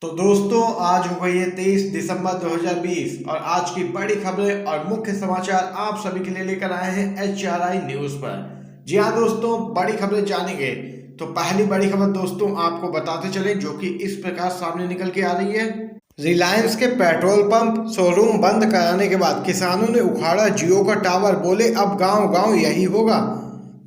तो दोस्तों आज हो गई है 23 दिसंबर 2020 और आज की बड़ी खबरें और मुख्य समाचार आप सभी के लिए लेकर आए हैं HRI न्यूज पर। जी हाँ दोस्तों, बड़ी खबरें जानेंगे। तो पहली बड़ी खबर दोस्तों आपको बताते चले जो कि इस प्रकार सामने निकल के आ रही है। रिलायंस के पेट्रोल पंप शोरूम बंद कराने के बाद किसानों ने उखाड़ा जियो का टावर, बोले अब गांव गांव यही होगा।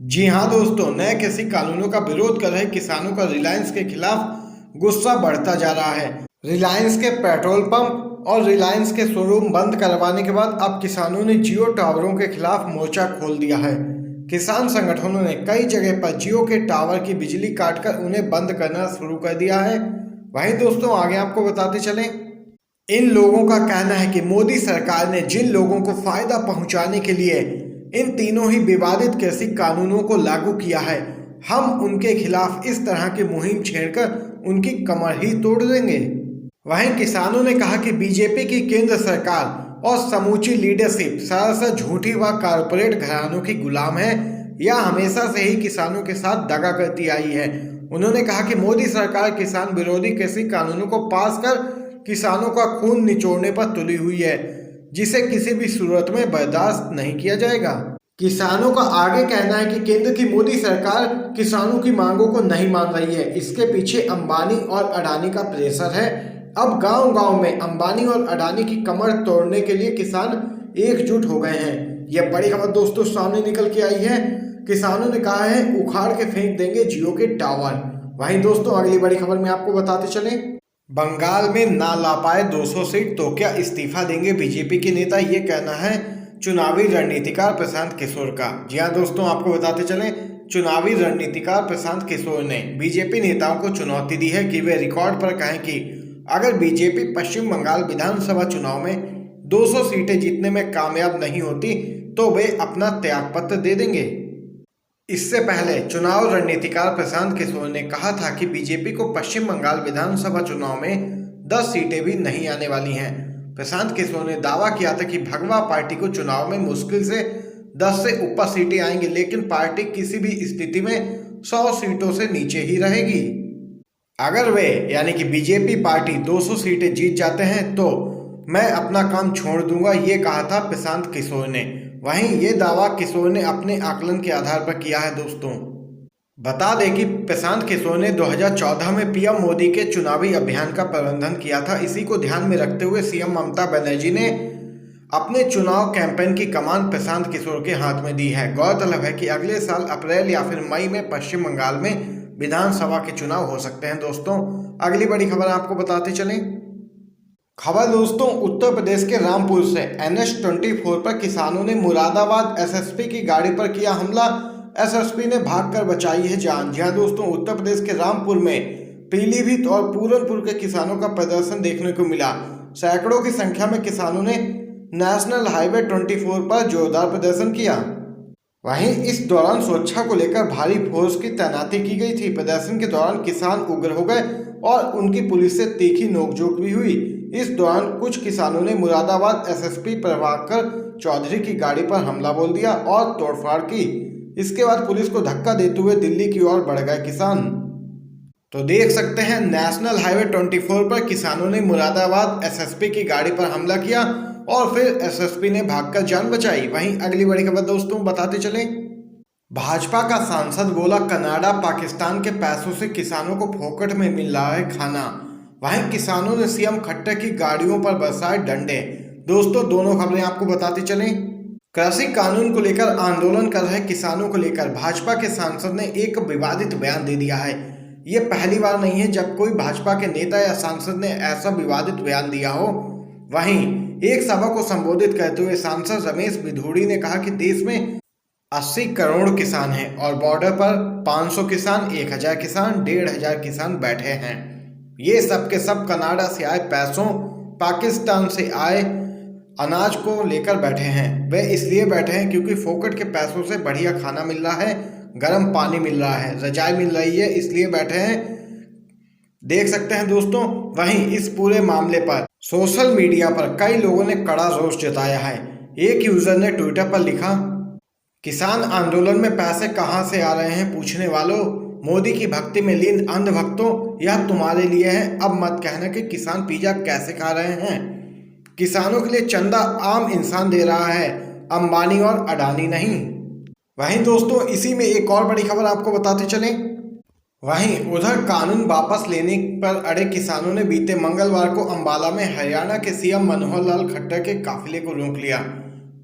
जी हाँ दोस्तों, नए कृषि कानूनों का विरोध कर रहे किसानों का रिलायंस के खिलाफ गुस्सा बढ़ता जा रहा है। रिलायंस के पेट्रोल पंप और रिलायंस के शोरूम बंद करवाने के बाद अब किसानों ने जियो टावरों के खिलाफ मोर्चा खोल दिया है। किसान संगठनों ने कई जगह पर जियो के टावर की बिजली काटकर उन्हें बंद करना शुरू कर दिया है। वहीं दोस्तों आगे आपको बताते चलें, इन लोगों का कहना है कि मोदी सरकार ने जिन लोगों को फायदा पहुंचाने के लिए इन तीनों ही विवादित कृषि कानूनों को लागू किया है, हम उनके खिलाफ इस तरह की मुहिम छेड़कर उनकी कमर ही तोड़ देंगे। वहीं किसानों ने कहा कि बीजेपी की केंद्र सरकार और समूची लीडरशिप सरासर झूठी व कारपोरेट घरानों की गुलाम है या हमेशा से ही किसानों के साथ दगा करती आई है। उन्होंने कहा कि मोदी सरकार किसान विरोधी कृषि कानूनों को पास कर किसानों का खून निचोड़ने पर तुली हुई है, जिसे किसी भी सूरत में बर्दाश्त नहीं किया जाएगा। किसानों का आगे कहना है कि केंद्र की मोदी सरकार किसानों की मांगों को नहीं मान रही है, इसके पीछे अंबानी और अडानी का प्रेशर है। अब गांव गांव में अंबानी और अडानी की कमर तोड़ने के लिए किसान एकजुट हो गए हैं। यह बड़ी खबर दोस्तों सामने निकल के आई है। किसानों ने कहा है उखाड़ के फेंक देंगे जियो के टावर। वहीं दोस्तों अगली बड़ी खबर में आपको बताते चले, बंगाल में ना ला पाए 200 सीट तो क्या इस्तीफा देंगे बीजेपी के नेता, ये कहना है चुनावी रणनीतिकार प्रशांत किशोर का। जी हाँ दोस्तों, आपको बताते चलें, चुनावी रणनीतिकार प्रशांत किशोर ने बीजेपी नेताओं को चुनौती दी है कि वे रिकॉर्ड पर कहें कि अगर बीजेपी पश्चिम बंगाल विधानसभा चुनाव में 200 सीटें जीतने में कामयाब नहीं होती तो वे अपना त्यागपत्र दे देंगे। इससे पहले चुनाव रणनीतिकार प्रशांत किशोर ने कहा था कि बीजेपी को पश्चिम बंगाल विधानसभा चुनाव में 10 सीटें भी नहीं आने वाली हैं। प्रशांत किशोर ने दावा किया था कि भगवा पार्टी को चुनाव में मुश्किल से 10 से ऊपर सीटें आएंगी, लेकिन पार्टी किसी भी स्थिति में 100 सीटों से नीचे ही रहेगी। अगर वे यानी कि बीजेपी पार्टी 200 सीटें जीत जाते हैं तो मैं अपना काम छोड़ दूंगा, ये कहा था प्रशांत किशोर ने। वहीं ये दावा किशोर ने अपने आकलन के आधार पर किया है। दोस्तों बता दें कि प्रशांत किशोर ने 2014 में पीएम मोदी के चुनावी अभियान का प्रबंधन किया था। इसी को ध्यान में रखते हुए सीएम ममता बनर्जी ने अपने चुनाव कैंपेन की कमान प्रशांत किशोर के हाथ में दी है। गौरतलब है कि अगले साल अप्रैल या फिर मई में पश्चिम बंगाल में विधानसभा के चुनाव हो सकते हैं। दोस्तों अगली बड़ी खबर आपको बताते चलें, खबर दोस्तों उत्तर प्रदेश के रामपुर से NH-24 पर किसानों ने मुरादाबाद SSP की गाड़ी पर किया हमला, SSP ने भागकर बचाई है जान। जी हाँ दोस्तों, उत्तर प्रदेश के रामपुर में पीलीभीत और पूरनपुर के किसानों का प्रदर्शन देखने को मिला। सैकड़ों की संख्या में किसानों ने नेशनल हाईवे 24 पर जोरदार प्रदर्शन किया। वहीं इस दौरान सुरक्षा को लेकर भारी फोर्स की तैनाती की गई थी। प्रदर्शन के दौरान किसान उग्र हो गए और उनकी पुलिस से तीखी नोकझोंक भी हुई। इस दौरान कुछ किसानों ने मुरादाबाद SSP प्रभाकर चौधरी की गाड़ी पर हमला बोल दिया और तोड़फाड़ की। इसके बाद पुलिस को धक्का देते हुए दिल्ली की ओर बढ़ गए किसान। तो देख सकते हैं नेशनल हाईवे 24 पर किसानों ने मुरादाबाद SSP की गाड़ी पर हमला किया और फिर SSP ने भागकर जान बचाई। वहीं अगली बड़ी खबर दोस्तों बताते चलें, भाजपा का सांसद बोला कनाडा पाकिस्तान के पैसों से किसानों को फोकट में मिल रहा है खाना। वहीं किसानों ने सीएम खट्टर की गाड़ियों पर बरसाए डंडे। दोस्तों दोनों खबरें आपको बताते चलें, कृषि कानून को लेकर आंदोलन कर रहे किसानों को लेकर भाजपा के सांसद ने एक विवादित बयान दे दिया है। ये पहली बार नहीं है जब कोई भाजपा के नेता या सांसद ने ऐसा विवादित बयान दिया हो। वहीं एक सभा को संबोधित करते हुए सांसद रमेश बिधूड़ी ने कहा कि देश में 80 करोड़ किसान हैं और बॉर्डर पर 500 किसान, 1000 किसान, 1500 किसान बैठे हैं। ये सब के सब कनाडा से आए पैसों, पाकिस्तान से आए अनाज को लेकर बैठे हैं। वे इसलिए बैठे हैं क्योंकि फोकट के पैसों से बढ़िया खाना मिल रहा है, गर्म पानी मिल रहा है, रजाई मिल रही है, इसलिए बैठे हैं। देख सकते हैं दोस्तों, वहीं इस पूरे मामले पर सोशल मीडिया पर कई लोगों ने कड़ा रोष जताया है। एक यूजर ने ट्विटर पर लिखा, किसान आंदोलन में पैसे कहां से आ रहे हैं पूछने वालों, मोदी की भक्ति में लीन अंधभक्तों, यह तुम्हारे लिए है। अब मत कहना कि किसान पिज्जा कैसे खा रहे हैं। किसानों के लिए चंदा आम इंसान दे रहा है, अंबानी और अडानी नहीं। वहीं दोस्तों इसी में एक और बड़ी खबर आपको बताते चलें। वहीं उधर कानून वापस लेने पर अड़े किसानों ने बीते मंगलवार को अंबाला में हरियाणा के सीएम मनोहर लाल खट्टर के काफिले को रोक लिया।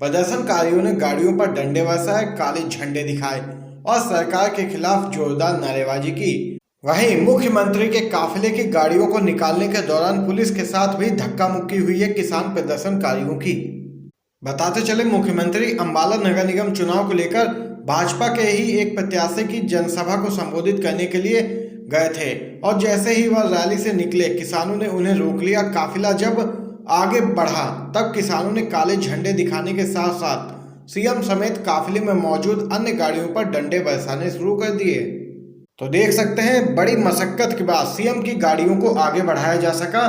प्रदर्शनकारियों ने गाड़ियों पर डंडे बरसाए, काले झंडे दिखाए और सरकार के खिलाफ जोरदार नारेबाजी की। वहीं मुख्यमंत्री के काफिले की गाड़ियों को निकालने के दौरान पुलिस के साथ भी धक्का मुक्की हुई है किसान प्रदर्शनकारियों की। बताते चले, मुख्यमंत्री अंबाला नगर निगम चुनाव को लेकर भाजपा के ही एक प्रत्याशी की जनसभा को संबोधित करने के लिए गए थे और जैसे ही वह रैली से निकले, किसानों ने उन्हें रोक लिया। काफिला जब आगे बढ़ा तब किसानों ने काले झंडे दिखाने के साथ साथ सीएम समेत काफिले में मौजूद अन्य गाड़ियों पर डंडे बरसाने शुरू कर दिए। तो देख सकते हैं, बड़ी मशक्कत के बाद सीएम की गाड़ियों को आगे बढ़ाया जा सका।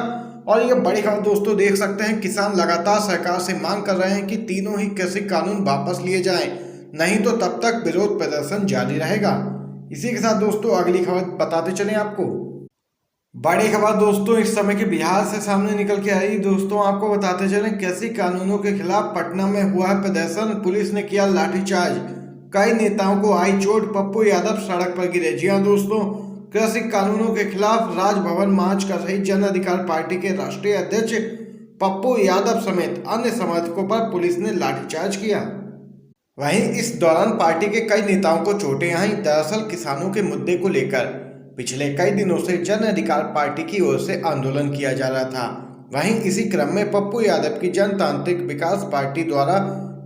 और ये बड़ी खबर दोस्तों देख सकते हैं, किसान लगातार सरकार से मांग कर रहे हैं कि तीनों ही कृषि कानून वापस लिए जाएं, नहीं तो तब तक विरोध प्रदर्शन जारी रहेगा। इसी के साथ दोस्तों अगली खबर बताते चलें आपको। बड़ी खबर दोस्तों इस समय के बिहार से सामने निकल के आई। दोस्तों आपको बताते चलें, कृषि कानूनों के खिलाफ पटना में हुआ है प्रदर्शन, पुलिस ने किया लाठीचार्ज, कई नेताओं को आई चोट, पप्पू यादव सड़क पर गिरे। जी हाँ दोस्तों, कृषि कानूनों के खिलाफ राजभवन मार्च कर रही जन अधिकार पार्टी के राष्ट्रीय अध्यक्ष पप्पू यादव समेत अन्य समर्थकों पर पुलिस ने लाठीचार्ज किया। वहीं इस दौरान पार्टी के कई नेताओं को चोटें आई। दरअसल किसानों के मुद्दे को लेकर पिछले कई दिनों से जन अधिकार पार्टी की ओर से आंदोलन किया जा रहा था। वहीं इसी क्रम में पप्पू यादव की जनतांत्रिक विकास पार्टी द्वारा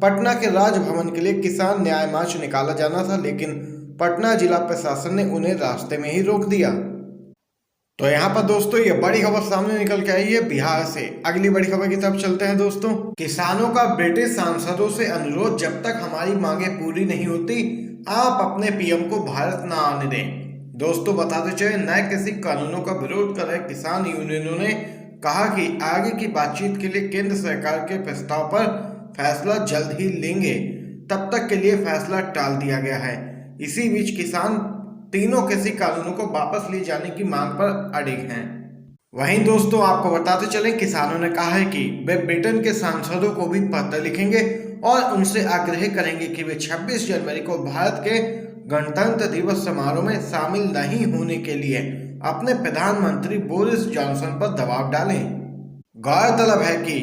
पटना के राजभवन के लिए किसान न्याय मार्च निकाला जाना था, लेकिन पटना जिला प्रशासन ने उन्हें रास्ते में ही रोक दिया। तो यहाँ पर दोस्तों ये बड़ी खबर सामने निकल के आई है बिहार से। अगली बड़ी खबर की तरफ चलते हैं दोस्तों। किसानों का ब्रिटिश सांसदों से अनुरोध, जब तक हमारी मांगे पूरी नहीं होती आप अपने पीएम को भारत न आने दें। दोस्तों बताते चले, नए कृषि कानूनों का विरोध कर रहे किसान यूनियनों ने कहा कि आगे की बातचीत के लिए केंद्र सरकार के प्रस्ताव पर फैसला जल्द ही लेंगे, तब तक के लिए फैसला टाल दिया गया है। इसी बीच किसान तीनों कृषि कानूनों को वापस लिए जाने की मांग पर अड़िग हैं। वहीं दोस्तों आपको बताते चलें, किसानों ने कहा है कि वे ब्रिटेन के सांसदों को भी पत्र लिखेंगे और उनसे आग्रह करेंगे कि वे 26 जनवरी को भारत के गणतंत्र दिवस समारोह में शामिल नहीं होने के लिए अपने प्रधानमंत्री बोरिस जॉनसन पर दबाव डालें। गौरतलब है कि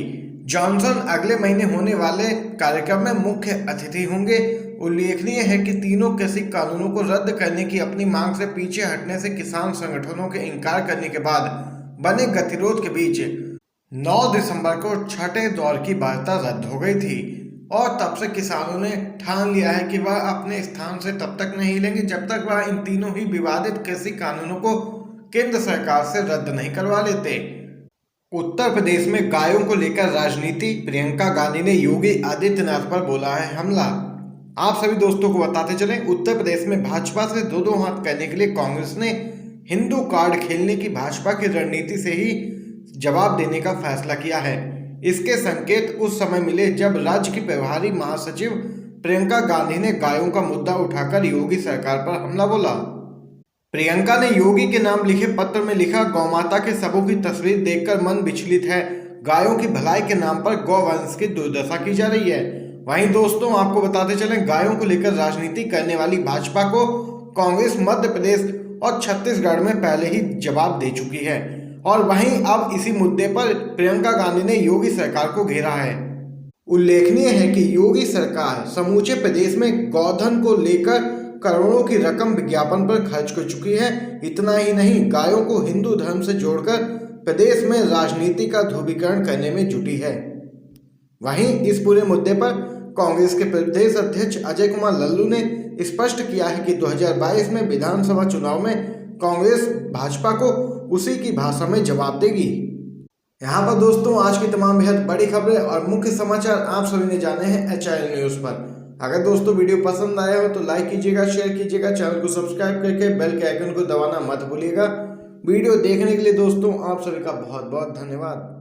जॉनसन अगले महीने होने वाले कार्यक्रम में मुख्य अतिथि होंगे। उल्लेखनीय है कि तीनों कृषि कानूनों को रद्द करने की अपनी मांग से पीछे हटने से किसान संगठनों के इनकार करने के बाद बने गतिरोध के बीच 9 दिसंबर को छठे दौर की वार्ता रद्द हो गई थी और तब से किसानों ने ठान लिया है कि वह अपने स्थान से तब तक नहीं हिलेंगे जब तक वह इन तीनों ही विवादित कृषि कानूनों को केंद्र सरकार से रद्द नहीं करवा लेते। उत्तर प्रदेश में गायों को लेकर राजनीति, प्रियंका गांधी ने योगी आदित्यनाथ पर बोला है हमला। आप सभी दोस्तों को बताते चलें, उत्तर प्रदेश में भाजपा से दो हाथ करने के लिए कांग्रेस ने हिंदू कार्ड खेलने की भाजपा की रणनीति से ही जवाब देने का फैसला किया है। इसके संकेत उस समय मिले जब राज्य की प्रभारी महासचिव प्रियंका गांधी ने गायों का मुद्दा उठाकर योगी सरकार पर हमला बोला। प्रियंका ने योगी के नाम लिखे पत्र में लिखा, गौमाता के शवों की तस्वीर देखकर मन विचलित है, गायों की भलाई के नाम पर गौवंश की दुर्दशा की जा रही है। वहीं दोस्तों आपको बताते चलें, गायों को लेकर राजनीति करने वाली भाजपा को कांग्रेस मध्य प्रदेश और छत्तीसगढ़ में पहले ही जवाब दे चुकी है और वहीं अब इसी मुद्दे पर प्रियंका गांधी ने योगी सरकार को घेरा है। उल्लेखनीय है कि योगी सरकार समूचे प्रदेश में गौधन को लेकर करोड़ों की रकम विज्ञापन पर खर्च कर चुकी है। इतना ही नहीं, गायों को हिंदू धर्म से जोड़कर प्रदेश में राजनीति का ध्रुवीकरण करने में जुटी है। वहीं इस पूरे मुद्दे पर कांग्रेस के प्रदेश अध्यक्ष अजय कुमार लल्लू ने स्पष्ट किया है कि 2022 में विधानसभा चुनाव में कांग्रेस भाजपा को उसी की भाषा में जवाब देगी। यहाँ पर दोस्तों आज की तमाम बेहद बड़ी खबरें और मुख्य समाचार आप सभी ने जाने हैं HRN न्यूज़ पर। अगर दोस्तों वीडियो पसंद आया हो तो लाइक कीजिएगा, शेयर कीजिएगा, चैनल को सब्सक्राइब करके बेल के आइकन को दबाना मत भूलिएगा। वीडियो देखने के लिए दोस्तों आप सभी का बहुत बहुत धन्यवाद।